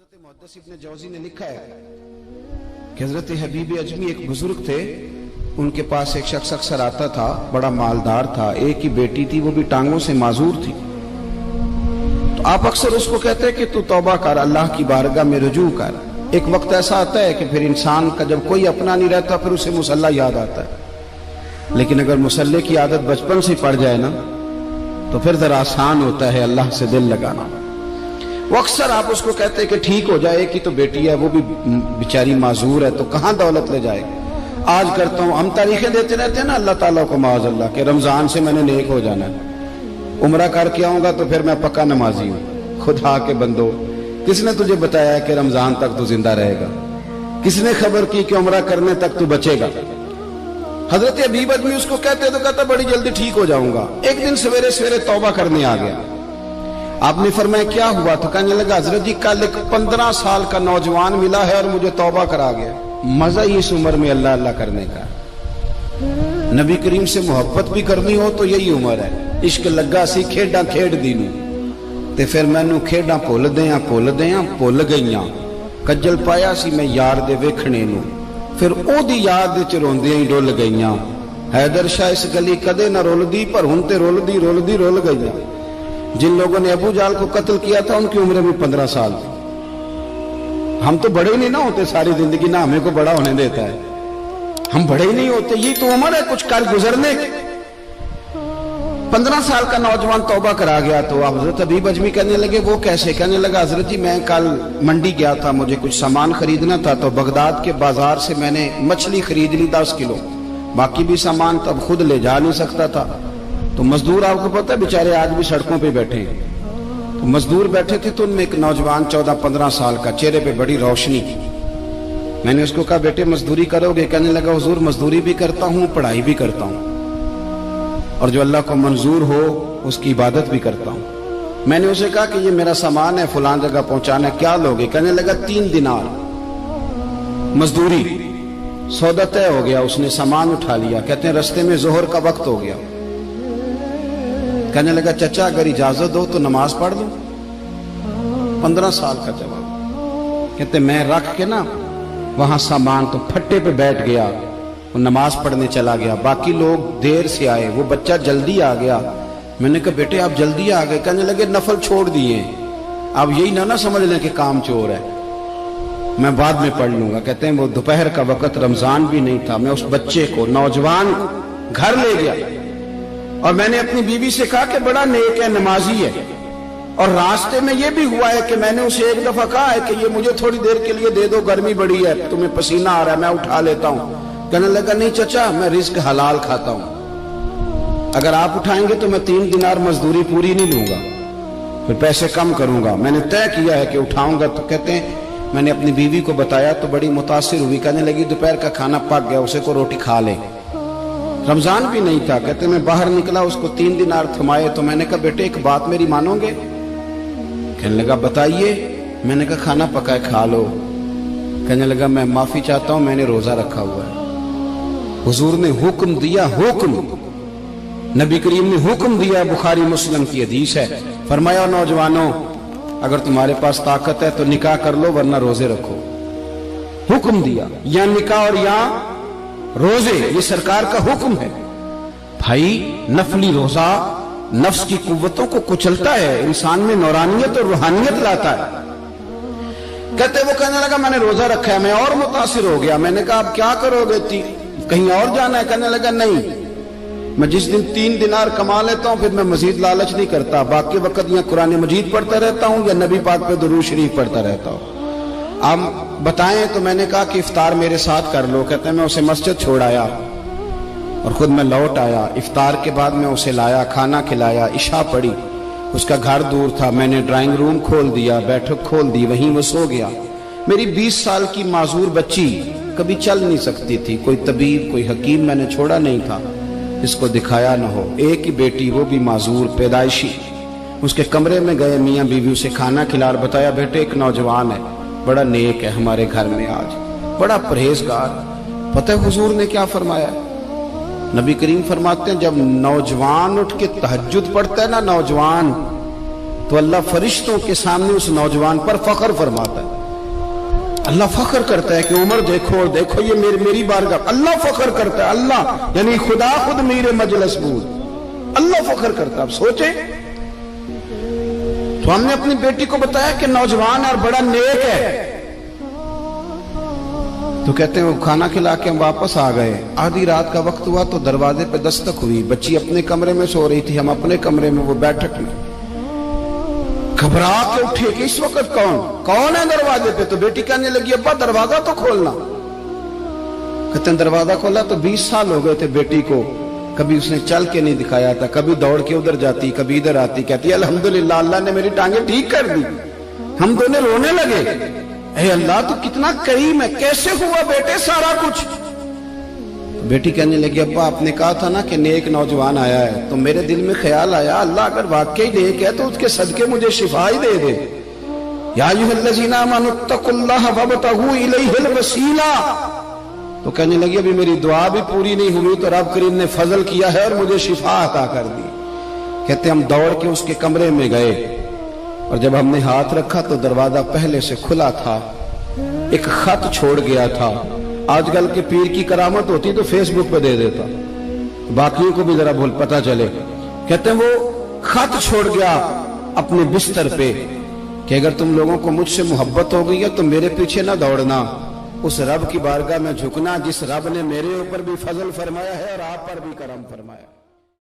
हज़रत मुहद्दिस इब्न जौज़ी ने लिखा है कि हज़रत हबीब अजमी एक बुजुर्ग थे, उनके पास एक शख्स अक्सर आता था, बड़ा मालदार था, एक ही बेटी थी, वो भी टांगों से माजूर थी। तो आप अक्सर उसको कहते कि तू तौबा कर, अल्लाह की बारगाह में रुजू कर। एक वक्त ऐसा आता है कि फिर इंसान का जब कोई अपना नहीं रहता फिर उसे मुसल्ला याद आता है, लेकिन अगर मुसल्ले की आदत बचपन से पड़ जाए ना तो फिर जरा आसान होता है अल्लाह से दिल लगाना। वो अक्सर आप उसको कहते हैं कि ठीक हो जाए कि तो बेटी है, वो भी बेचारी माजूर है, तो कहाँ दौलत ले जाएगी। आज करता हूँ, हम तारीखें देते रहते हैं ना अल्लाह ताला को माअज़ल्लाह के रमजान से मैंने नेक हो जाना है, उम्रा करके आऊंगा तो फिर मैं पक्का नमाजी हूँ। खुदा के बंदो, किसने तुझे बताया कि रमजान तक तू जिंदा रहेगा? किसने खबर की कि उम्रा करने तक तू बचेगा? हजरत हबीब अजमी उसको कहते तो कहता बड़ी जल्दी ठीक हो जाऊंगा। एक दिन सवेरे सवेरे तौबा करने आ गया। आपने फरमाया क्या हुआ? तो कहने लगा हजरत जी कल एक 15 साल का नौजवान मिला है और मुझे तौबा करा गया। मजा ही इस उम्र में अल्लाह अल्लाह करने का। नबी करीम से मोहब्बत भी करनी हो तो यही उम्र है। इश्क लगा सी खेडा खेड दी नूं ते फिर मैनू खेडा भुल भुल गईयां। कज्जल पाया सी मैं यार दे वेखणे नूं, फिर ओदी याद विच रोंदियां ही डुल गईयां। हैदर शाह इस गली कदे ना रुलदी, पर हुण ते रुलदी रुलदी रुल गईयां। जिन लोगों ने अबू जाल को कत्ल किया था उनकी उम्र भी 15 साल थी। हम तो बड़े ही नहीं ना होते, सारी जिंदगी ना हमें को बड़ा होने देता है, हम बड़े ही नहीं होते। ये तो उम्र है कुछ कर गुजरने की। 15 साल का नौजवान तौबा करा गया। तो हजरत हबीब अजमी कहने लगे वो कैसे? कहने लगा हजरत जी मैं कल मंडी गया था, मुझे कुछ सामान खरीदना था, तो बगदाद के बाजार से मैंने मछली खरीद ली 10 किलो, बाकी भी सामान तब खुद ले जा नहीं सकता था। तो मजदूर आपको पता है बेचारे आज भी सड़कों पे बैठे हैं। तो मजदूर बैठे थे तो उनमें एक नौजवान 14-15 साल का, चेहरे पे बड़ी रोशनी। मैंने उसको कहा बेटे मजदूरी करोगे? कहने लगा हुजूर मजदूरी भी करता हूँ, पढ़ाई भी करता हूँ, और जो अल्लाह को मंजूर हो उसकी इबादत भी करता हूँ। मैंने उसे कहा कि ये मेरा सामान है, फलां जगह पहुंचाना है, क्या लोगे? कहने लगा 3 दिनार मजदूरी। सौदा तय हो गया, उसने सामान उठा लिया। कहते हैं रस्ते में जोहर का वक्त हो गया। कहने लगा चचा अगर इजाजत हो तो नमाज पढ़ दो। 15 साल का जवाब। कहते मैं रख के ना वहां सामान तो फट्टे पे बैठ गया, वो नमाज पढ़ने चला गया। बाकी लोग देर से आए, वो बच्चा जल्दी आ गया। मैंने कहा बेटे आप जल्दी आ गए? कहने लगे नफल छोड़ दिए, अब यही ना समझ लें कि काम चोर है, मैं बाद में पढ़ लूंगा। कहते हैं वो दोपहर का वक्त, रमजान भी नहीं था। मैं उस बच्चे को, नौजवान घर ले गया और मैंने अपनी बीवी से कहा कि बड़ा नेक है, नमाजी है। और रास्ते में ये भी हुआ है कि मैंने उसे एक दफा कहा है कि ये मुझे थोड़ी देर के लिए दे दो, गर्मी बड़ी है, तुम्हें पसीना आ रहा है, मैं उठा लेता हूं। कहने लगा नहीं चचा मैं रिस्क हलाल खाता हूं, अगर आप उठाएंगे तो मैं 3 दिनार मजदूरी पूरी नहीं लूंगा, फिर पैसे कम करूंगा। मैंने तय किया है कि उठाऊंगा। तो कहते हैं मैंने अपनी बीवी को बताया तो बड़ी मुतासिर हुई। कहने लगी दोपहर का खाना पक गया, उसे को रोटी खा ले। रमजान भी नहीं था। कहते मैं बाहर निकला, उसको 3 दिनार थमाए। तो मैंने कहा बेटे एक बात मेरी मानोगे? कहने लगा बताइए। मैंने कहा खाना पकाए खा लो। कहने लगा मैं माफी चाहता हूं, मैंने रोजा रखा हुआ है। हुजूर ने हुक्म दिया, हुक्म, नबी करीम ने हुक्म दिया, बुखारी मुस्लिम की हदीस है। फरमाया नौजवानों अगर तुम्हारे पास ताकत है तो निकाह कर लो, वरना रोजे रखो। हुक्म दिया, या निकाह और या रोजे, ये सरकार का हुक्म है। भाई नफली रोजा नफ्स की कुव्वतों को कुचलता है, इंसान में नौरानियत और रूहानियत लाता है। कहते वो कहने लगा मैंने रोजा रखा है। मैं और मुतासिर हो गया। मैंने कहा आप क्या करोगे? कहीं और जाना है? कहने लगा नहीं, मैं जिस दिन 3 दिनार कमा लेता हूं फिर मैं मजीद लालच नहीं करता, बाकी वक्त या कुरान मजीद पढ़ता रहता हूं या नबी पाक पे दुरूद शरीफ पढ़ता रहता हूं। आप बताएं। तो मैंने कहा कि इफ्तार मेरे साथ कर लो। कहते हैं मैं उसे मस्जिद छोड़ आया और खुद मैं लौट आया। इफ्तार के बाद मैं उसे लाया, खाना खिलाया, इशा पढ़ी। उसका घर दूर था, मैंने ड्राइंग रूम खोल दिया, बैठक खोल दी, वहीं वो सो गया। मेरी 20 साल की माजूर बच्ची कभी चल नहीं सकती थी, कोई तबीब कोई हकीम मैंने छोड़ा नहीं था इसको दिखाया न हो। एक ही बेटी, वो भी माजूर पैदाइशी। उसके कमरे में गए, मियाँ बीवी उसे खाना खिला, बताया बेटे एक नौजवान है, बड़ा नेक है, हमारे घर में आज बड़ा परहेजगार। पता है हुजूर ने क्या फरमाया? नबी करीम फरमाते हैं जब नौजवान उठ के तहज्जुद पढ़ता है ना नौजवान, तो अल्लाह फरिश्तों के सामने उस नौजवान पर फख्र फरमाता है। اللہ فخر کرتا ہے کہ عمر دیکھو اور دیکھو یہ میری بارگاہ، اللہ فخر کرتا ہے، اللہ یعنی خدا خود میرے مجلس بود، اللہ فخر کرتا ہے۔ اب سوچیں، تو ہم نے اپنی بیٹی کو بتایا کہ نوجوان اور بڑا نیک ہے، تو کہتے ہیں وہ کھانا کھلا کے ہم واپس آ گئے، آدھی رات کا وقت ہوا تو دروازے پہ دستک ہوئی، بچی اپنے کمرے میں سو رہی تھی، ہم اپنے کمرے میں، وہ بیٹھک میں، گھبرا کے اٹھے کہ اس وقت کون ہے دروازے پہ؟ تو بیٹی کہنے لگی ابا دروازہ تو کھولنا۔ کہتے ہیں دروازہ کھولا تو 20 سال ہو گئے تھے بیٹی کو، کبھی اس نے چل کے نہیں دکھایا تھا، کبھی دوڑ کے ادھر جاتی، کبھی ادھر آتی، کہتی الحمدللہ اللہ نے میری ٹانگیں ٹھیک کر دی۔ ہم دونوں رونے لگے، اے اللہ تو کتنا کریم ہے، کیسے ہوا بیٹے سارا کچھ؟ بیٹی کہنے لگی ابا آپ نے کہا تھا نا کہ نیک نوجوان آیا ہے، تو میرے دل میں خیال آیا اللہ اگر واقعی نیک ہے تو اس کے صدقے مجھے شفا ہی دے دے۔ یا ایھا الذین آمنوا اتقوا اللہ وابتغوا الیہ الوسیلہ، تو کہنے لگی ابھی میری دعا بھی پوری نہیں ہوئی تو رب کریم نے فضل کیا ہے اور مجھے شفا عطا کر دی۔ کہتے ہم دوڑ کے اس کے کمرے میں گئے اور جب ہم نے ہاتھ رکھا تو دروازہ پہلے سے کھلا تھا، ایک خط چھوڑ گیا تھا، آج کل کے پیر کی کرامت ہوتی تو فیس بک پہ دے دیتا، باقیوں کو بھی ذرا پتہ چلے۔ کہتے ہیں وہ خط چھوڑ گیا اپنے بستر پہ کہ اگر تم لوگوں کو مجھ سے محبت ہو گئی ہے تو میرے پیچھے نہ دوڑنا، اس رب کی بارگاہ میں جھکنا جس رب نے میرے اوپر بھی فضل فرمایا ہے اور آپ پر بھی کرم فرمایا۔